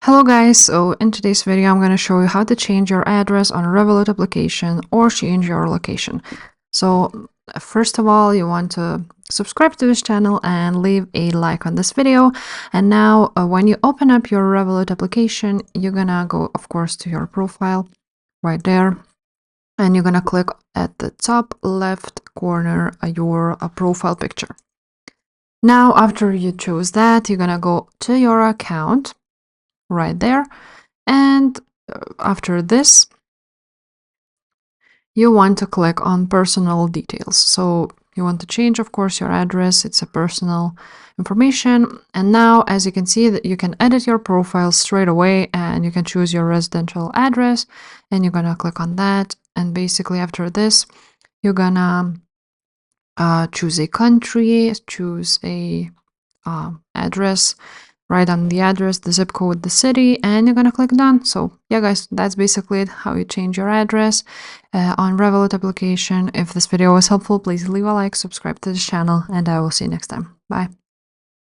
Hello guys, so in today's video I'm going to show you how to change your address on a Revolut application or change your location. So first of all, you want to subscribe to this channel and leave a like on this video. And now when you open up your Revolut application, you're gonna go of course to your profile right there, and you're gonna click at the top left corner your profile picture. Now after you choose that, you're gonna go to your account right there, and after this you want to click on personal details. So you want to change, of course, your address. It's a personal information. And now, as you can see, that you can edit your profile straight away, and you can choose your residential address, and you're gonna click on that. And basically after this, you're gonna choose a country, choose a address, write on the address, the zip code, the city, and you're gonna click done. So yeah guys, that's basically it, how you change your address on Revolut application. If this video was helpful, please leave a like, subscribe to this channel, and I will see you next time. Bye.